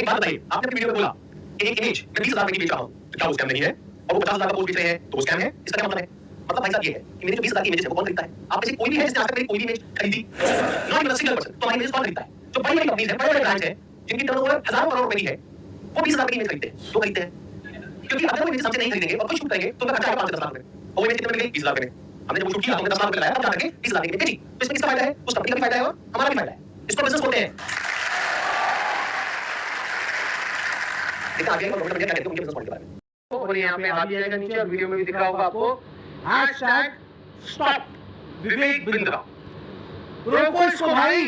एक बात बताइए, आपने अपनी वीडियो में बोला कि एक इमेज मैं 20,000 की बेच रहा हूं, तो क्या वो स्कैम नहीं है? और वो 50,000 का पोस्ट बेच रहे हैं तो वो स्कैम है? इसका क्या मतलब है? मतलब भाई साहब ये है कि मेरी जो 20,000 की इमेज है वो कौन खरीदता है? आप में से कोई भी है जिसने आज तक मेरी कोई भी इमेज खरीदी? Not even a single person. तो हमारी इमेज कौन खरीदता है? जो बड़ी-बड़ी कंपनीज हैं, बड़े-बड़े ब्रांड्स हैं, जिनकी टर्नओवर हजारों करोड़ रुपए की है, वो 20,000 की इमेज खरीदते हैं। क्यों खरीदते हैं? क्योंकि अगर वो इमेज हमसे नहीं खरीदेंगे और कुछ शूट करेंगे तो उनका खर्चा आएगा 5 से 10 लाख रुपए। और वो इमेज कितने में मिलेगी? 20,000 रुपए में। हमने जब वो शूट किया हमने 10 लाख रुपए लगाया, अब जाकर के 20,000 की इमेज बेची। तो इसमें किसका फायदा है? उस कंपनी का भी फायदा है और हमारा भी फायदा है। इसको बिजनेस बोलते हैं। देखा आगे और क्या कहते हैं उनके बिजनेस मॉडल के बारे में। और यहाँ पे आ जाएगा नीचे और वीडियो में भी दिख रहा होगा आपको #stop विवेक बिंद्रा। रोको इसको भाई।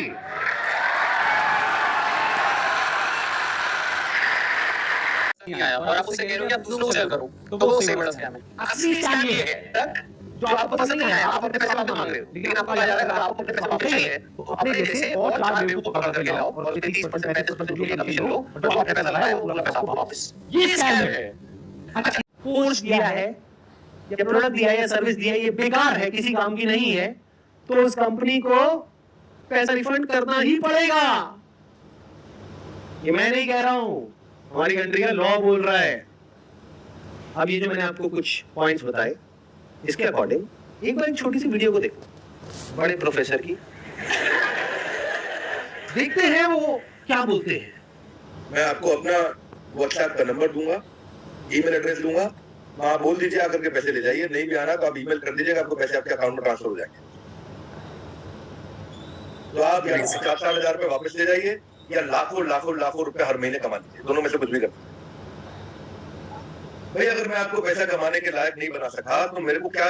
और आप उससे कह रहे हो कि आप दूसरों को शेयर करो तो वो सेम स्कैम है। असली स्कैम ये है जो आपको पसंद नहीं है, आप अपने पैसे वापस मांग रहे हो, लेकिन आपको कहा जा रहा है अगर आपको अपने पैसे वापस चाहिए तो अपने जैसे और 4 बेवकूफ पकड़ करके लाओ और 30% 35% जो भी कमीशन लो, जो आपने पैसा लगाया वो पूरा पैसा आपको वापस। ये स्कैम है। अच्छा, कोर्स दिया है या प्रोडक्ट दिया है या सर्विस दिया है, ये बेकार है, किसी काम की नहीं है, तो उस कंपनी को पैसा रिफंड करना ही पड़ेगा। ये मैं नहीं कह रहा हूं, हमारी कंट्री का लॉ बोल रहा है। अब ये जो मैंने आपको कुछ पॉइंट्स बताए, इसके अकॉर्डिंग एक बार एक छोटी सी वीडियो को देखो बड़े प्रोफेसर की, देखते हैं वो क्या बोलते हैं। मैं आपको अपना व्हाट्सएप का नंबर दूंगा, ईमेल एड्रेस दूंगा, वहां बोल दीजिए आकर के पैसे ले जाइए। नहीं भी आना तो आप ईमेल कर दीजिएगा, आपको पैसे आपके अकाउंट में ट्रांसफर हो जाएंगे। तो आप यहाँ से 4-4 हजार रुपए वापस ले जाइए या लाखों लाखों लाखों रुपए हर महीने कमा लीजिए, दोनों में से कुछ भी कर। भाई अगर मैं आपको पैसा कमाने के लायक नहीं बना सका तो मेरे को क्या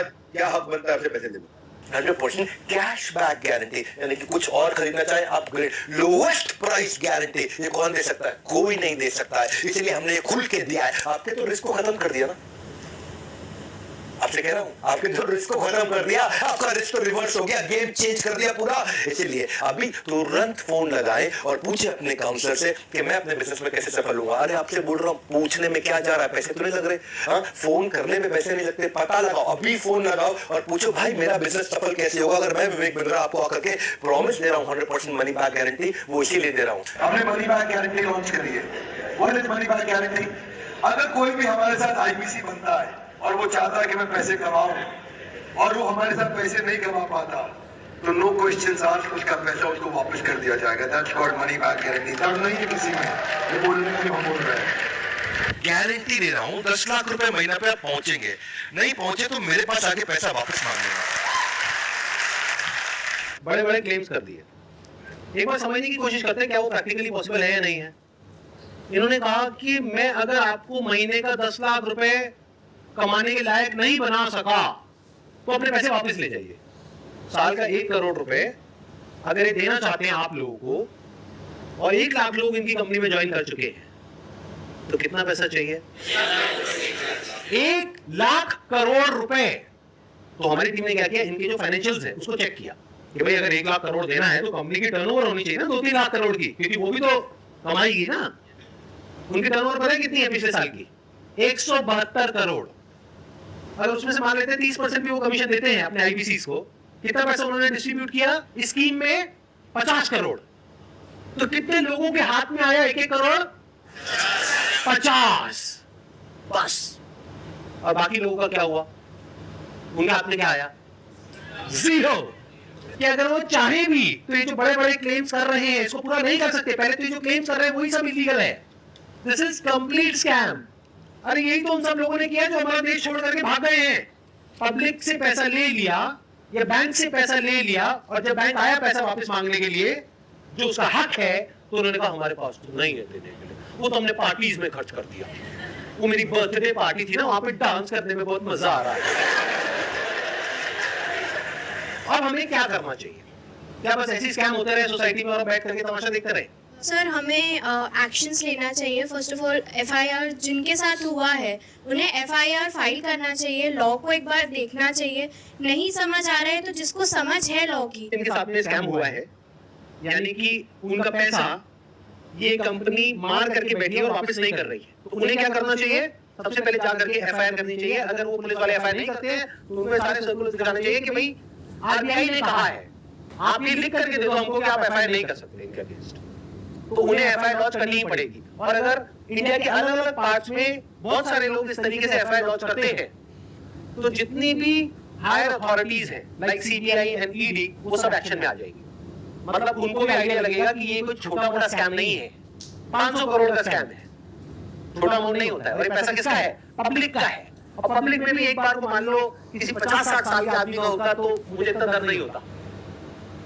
हक बनता है आपसे पैसे लेने? 100% कैश बैक गारंटी, यानी कि कुछ और खरीदना चाहे अपग्रेड, लोएस्ट प्राइस गारंटी, ये कौन दे सकता है? कोई नहीं दे सकता है, इसलिए हमने ये खुल के दिया है। आपने तो रिस्क को खत्म कर दिया ना, आपसे कह रहा हूं, आपके तो रिस्क को खत्म कर दिया, आपका रिस्क तो रिवर्स हो गया, गेम चेंज कर दिया पूरा। इसलिए अभी तुरंत फोन लगाएं और पूछे अपने काउंसलर से कि मैं अपने बिजनेस में कैसे सफल होऊंगा। अरे आपसे बोल रहा हूं, पूछने में क्या जा रहा है, पैसे तो नहीं लग रहे। हाँ, फोन करने में पैसे नहीं लगते, पता लगाओ, अभी फोन लगाओ और पूछो भाई मेरा बिजनेस सफल कैसे होगा। अगर मैं विवेक बिंद्रा आपको आकर के प्रॉमिस दे रहा हूं 100% मनी बैक गारंटी, वो इसीलिए दे रहा हूं। हमने मनी बैक गारंटी लॉन्च करी है। What is money back guarantee? अगर कोई भी हमारे साथ आईपीसी बनता है और वो चाहता है कि मैं पैसे कमाऊं और वो हमारे साथ पैसे नहीं कमा पाता, तो नो क्वेश्चंस आस्क्ड उसका पैसा उसको वापस कर दिया जाएगा। That's called money back guarantee. दर्द नहीं है किसी में, ये बोलने के लिए हम बोल रहे हैं। गारंटी दे रहा हूं 10 लाख रुपए महीना पे आप पहुंचेंगे, नहीं पहुंचे तो मेरे पास आके पैसा वापस मांग लेना। बड़े बड़े क्लेम्स कर दिए, एक बार समझने की कोशिश करते हैं क्या वो प्रैक्टिकली पॉसिबल है या नहीं है। इन्होंने कहा कि मैं अगर आपको महीने का 10 लाख रुपए कमाने के लायक नहीं बना सका तो अपने पैसे वापस ले जाइए। साल का 1 करोड़ रुपए अगर ये देना चाहते हैं आप लोगों को और 1 लाख लोग इनकी कंपनी में ज्वाइन कर चुके हैं, तो कितना पैसा चाहिए? 1 लाख करोड़ रुपए। तो हमारी टीम ने क्या किया, इनके जो फाइनेंशियल्स है उसको चेक किया कि भाई अगर 1 लाख करोड़ देना है तो कंपनी की टर्नओवर होनी चाहिए ना 2-3 लाख करोड़ की, क्योंकि वो भी तो कमाएगी ना। उनकी टर्नओवर पता है कितनी है पिछले साल की? 172 करोड़। अगर उसमें से मान लेते हैं 30% भी वो कमीशन देते हैं अपने आईपीसीज को, कितना पैसा उन्होंने डिस्ट्रीब्यूट किया इस स्कीम में? 50 करोड़। तो कितने लोगों के हाथ में आया 1-1 करोड़? 50 बस। और बाकी लोगों का क्या हुआ? उनके हाथ में क्या आया? 0। कि अगर वो चाहे भी तो ये जो बड़े बड़े क्लेम्स कर रहे हैं इसको पूरा नहीं कर सकते। पहले तो ये जो क्लेम्स कर रहे हैं वही सब इलीगल है। This is complete scam. अरे यही तो उन सब लोगों ने किया जो हमारा देश छोड़ करके भाग गए हैं। पब्लिक से पैसा ले लिया या बैंक से पैसा ले लिया और जब बैंक आया पैसा वापस मांगने के लिए जो उसका हक है, तो उन्होंने कहा हमारे पास तो नहीं है देने के लिए, वो तो हमने पार्टीज में खर्च कर दिया। वो मेरी बर्थडे पार्टी थी ना, वहां पे डांस करने में बहुत मजा आ रहा है। अब हमें क्या करना चाहिए? क्या बस ऐसी स्कैम होते रहे सोसाइटी में और बैठ करके तमाशा देखते रहे? सर हमें एक्शंस लेना चाहिए। फर्स्ट ऑफ ऑल एफआईआर जिनके साथ हुआ है उन्हें एफआईआर फाइल करना चाहिए, लॉ को एक बार देखना चाहिए। नहीं समझ आ रहा है तो जिसको समझ है लॉ की, इनके साथ में स्कैम हुआ है, यानी कि उनका पैसा ये कंपनी मार करके बैठी है और वापस नहीं कर रही है, तो उन्हें क्या करना चाहिए? सबसे पहले जा करके एफआईआर करनी चाहिए। अगर वो पुलिस वाले एफआईआर नहीं करते हैं तो उनमें सारे सर्कुलर दिखाने चाहिए कि भाई आरबीआई ने कहा है, आप ये लिख करके दे दो हमको कि आप एफआईआर नहीं कर सकते इनके अगेंस्ट। तो उन्हें एफआईआर लॉन्च करनी ही पड़ेगी। और अगर इंडिया के अलग अलग पार्ट्स में बहुत सारे लोग इस तरीके से एफआईआर लॉन्च करते हैं, तो जितनी भी हायर अथॉरिटीज हैं लाइक सीबीआई एंड ईडी, वो सब एक्शन में आ जाएगी। मतलब उनको भी आइडिया लगेगा कि ये कोई छोटा मोटा स्कैम नहीं है, 500 करोड़ का स्कैम है, छोटा अमाउंट नहीं होता है। और ये पैसा किसका है? पब्लिक का है। और पब्लिक में भी एक बार को मान लो किसी 50-60 साल के आदमी का होता तो मुझे इतना डर नहीं होता।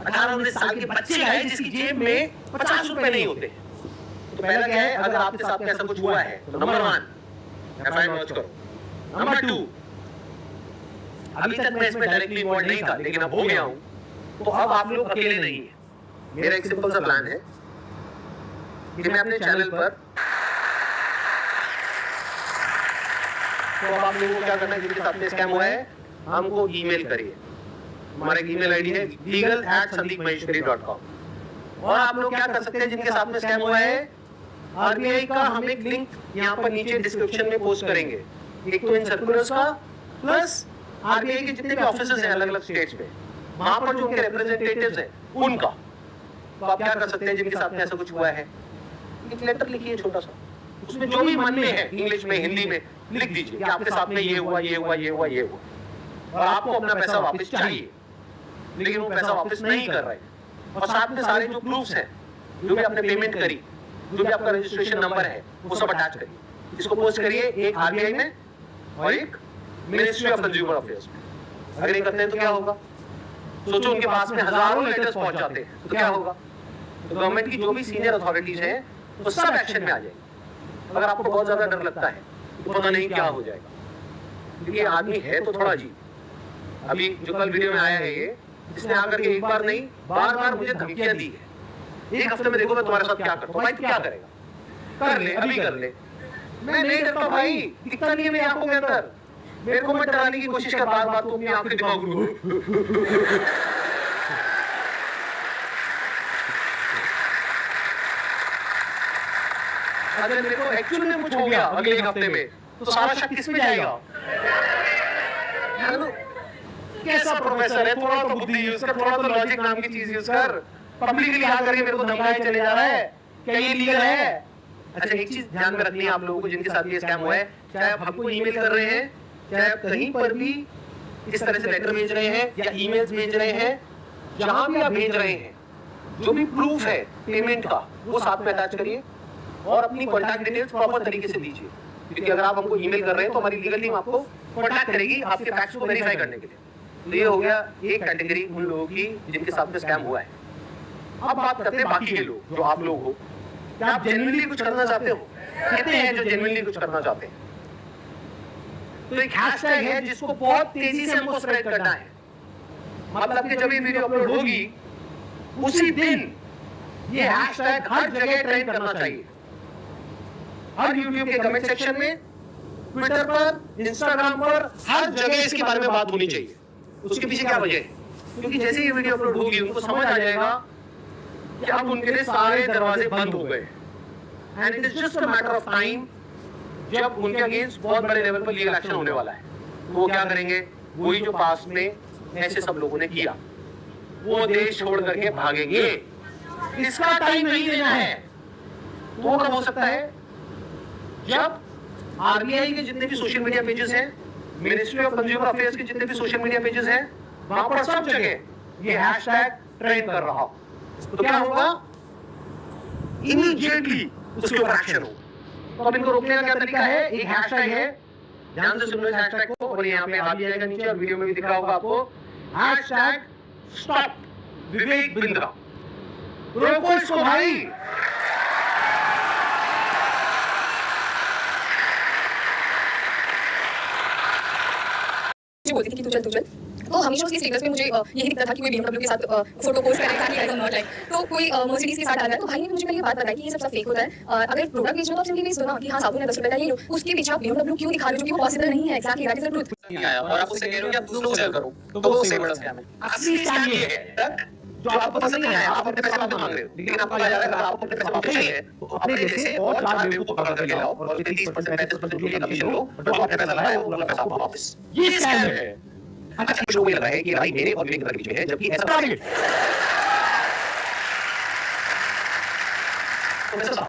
18-19 साल के बच्चे का है जिसकी जेब में 50 रुपए नहीं होते। तो पहला क्या है, अगर आपके साथ ऐसा कुछ हुआ है तो नंबर 1 एफआईआर लॉन्च करो। नंबर 2, अभी तक मैं इसमें डायरेक्टली इन्वॉल्व नहीं था, लेकिन अब हो गया हूं, तो अब आप लोग अकेले नहीं है। मेरा एक सिंपल सा प्लान है कि मैं अपने चैनल पर, तो अब आप लोगों को क्या करना है, जिनके साथ में स्कैम हुआ है हमको ईमेल करिए। हमारा ईमेल आईडी है legal@sandeepmaheshwari.com। और आप लोग क्या कर सकते हैं, जिनके साथ में स्कैम हुआ है, आरबीआई का हम एक लिंक यहाँ पर नीचे डिस्क्रिप्शन में पोस्ट करेंगे, एक तो इन सर्कुलर्स का, प्लस आरबीआई के जितने भी ऑफिसर्स हैं अलग अलग स्टेट्स में, वहां पर जो उनके रिप्रेजेंटेटिव्स हैं उनका। तो आप क्या कर सकते हैं, जिनके साथ में ऐसा कुछ हुआ है, एक लेटर लिखिए छोटा सा, उसमें जो भी मन में है, इंग्लिश में हिंदी में लिख दीजिए कि आपके साथ में ये हुआ, ये हुआ, ये हुआ, ये हुआ, और आपको अपना पैसा वापस चाहिए, लेकिन वो पैसा वापस नहीं कर रहे। और साथ में सारे जो प्रूफ्स हैं, जो भी आपने पेमेंट करी, जो भी आपका रजिस्ट्रेशन नंबर है, वो सब अटैच करिए। इसको पोस्ट करिए, एक आरबीआई में और एक मिनिस्ट्री ऑफ कंज्यूमर अफेयर्स में। अगर ये करते हैं तो क्या होगा, सोचो उनके पास में हजारों लेटर्स पहुंच जाते हैं तो क्या होगा। तो गवर्नमेंट की जो भी सीनियर अथॉरिटीज हैं वो सब एक्शन में आ जाएंगे। अगर आपको बहुत ज्यादा डर लगता है तो पता नहीं क्या हो जाएगा, क्योंकि आदमी है तो थोड़ा अजीब। अभी जो कल वीडियो में आया है ये, इसने आकर के एक बार नहीं बार बार मुझे धमकियां दी है, एक हफ्ते में देखो मैं तुम्हारे साथ क्या करता हूं। भाई तू क्या करेगा, कर ले, अभी कर ले। मैं नहीं डरता भाई, दिखता नहीं है मेरी आंखों के अंदर। मेरे को मत डराने की कोशिश कर बार बार, तो अपनी आंखें दिखाओ। अगर मेरे को एक्चुअल में कुछ हो गया अगले एक हफ्ते में, तो सारा शक किस पे जाएगा। कैसा प्रोफेसर है, थोड़ा तो बुद्धि यूज कर, थोड़ा तो लॉजिक नाम की चीज यूज कर। पब्लिकली आ करके मेरे को धमकाए चले जा रहा है, क्या ये लीगल है? अच्छा एक चीज ध्यान में रखनी है आप लोगों को, जिनके साथ ये स्कैम हुआ है, चाहे आप हमको ईमेल कर रहे हैं, चाहे आप कहीं पर भी इस तरह से लेटर भेज रहे हैं या ईमेल्स भेज रहे हैं, जहां भी आप भेज रहे हैं, जो भी प्रूफ है पेमेंट का वो साथ में अटैच करिए और अपनी कॉन्टैक्ट डिटेल्स प्रॉपर तरीके से दीजिए। क्योंकि अगर आप हमको ईमेल कर रहे हैं तो हमारी लीगल टीम आपको कॉन्टैक्ट करेगी आपके फैक्ट्स को वेरीफाई करने के लिए। तो ये हो गया एक कैटेगरी उन लोगों की जिनके साथ में स्कैम हुआ है। अब बात करते हैं बाकी के लोग, जो आप लोग हो, क्या आप जेन्युइनली कुछ करना चाहते हो? कितने हैं जो जेन्युइनली कुछ करना चाहते हैं? तो एक हैशटैग है जिसको बहुत तेजी से हमको स्प्रेड करना है। मतलब कि जब ये वीडियो अपलोड होगी उसी दिन ये हैशटैग हर जगह ट्रेंड करना चाहिए, हर यूट्यूब के कमेंट सेक्शन में, ट्विटर पर, इंस्टाग्राम पर, हर जगह इसके बारे में बात होनी चाहिए। उसके पीछे क्या वजह है? क्योंकि जैसे ये वीडियो अपलोड होगी उनको समझ आ जाएगा कि अब उनके लिए सारे दरवाजे बंद हो गए, and it is just a matter of time जब उनके अगेंस्ट बहुत बड़े लेवल पर लीगल एक्शन होने वाला है। तो वो क्या करेंगे, वही जो पास में ऐसे सब लोगों ने किया, वो देश छोड़ करके भागेंगे। इसका टाइम नहीं देना है। वो कब हो सकता है, जब आरबीआई के जितने भी सोशल मीडिया पेजेस हैं, मिनिस्ट्री ऑफ कंज्यूमर अफेयर्स के जितने भी सोशल मीडिया पेजेस हैं, वहां पर सब जगह ये हैशटैग ट्रेंड कर रहा हो, तो क्या होगा, इमीडिएटली उसके ऊपर एक्शन हो। तो अब इनको रोकने का क्या तरीका है, एक हैशटैग है, ध्यान से सुन लो इस हैशटैग को, और यहाँ पे आ भी जाएगा नीचे और वीडियो में भी दिख रहा होगा आपको, हैशटैग स्टॉप विवेक बिंद्रा। रोको इसको भाई। बोलती थी कि तू चल, तो हमेशा उसके स्टेटस में मुझे यही दिखता था कि कोई BMW के साथ फोटो पोस्ट करेगा कि आई एम नॉट लाइक, तो कोई मर्सिडीज के साथ आ रहा है। तो भाई ने मुझे पहले ये बात बताई कि ये सब फेक होता है। अगर प्रोडक्ट बेचना तो आप सिंपली बेच दो ना कि हाँ साबुन है 10 रुपए का ले लो, उसके पीछे आप BMW क्यों दिखा रहे हो, जो कि वो पॉसिबल नहीं है। एक्चैक्टली दैट इज द ट्रुथ। और आप उससे कह रहे हो कि आप दूसरों को सेल करो, तो वो सेम बड़ा स्कैम है। असली स्कैम ये है जो आपको पसंद नहीं है, आप अपने पैसे वापस मांग रहे हो, लेकिन आपको कहा जा रहा है अगर आपको अपने पैसे वापस चाहिए तो अपने जैसे और 4 बेवकूफ पकड़ करके लाओ और 30% 35% जो कमीशन लो, जो आपने पैसा लगाया वो वाला पैसा आपको वापस। ये स्कैम है। अच्छा कुछ लोगों को लग रहा है कि लड़ाई मेरे और विवेक के बीच में है, जबकि ऐसा नहीं है। प्रोफेसर साहब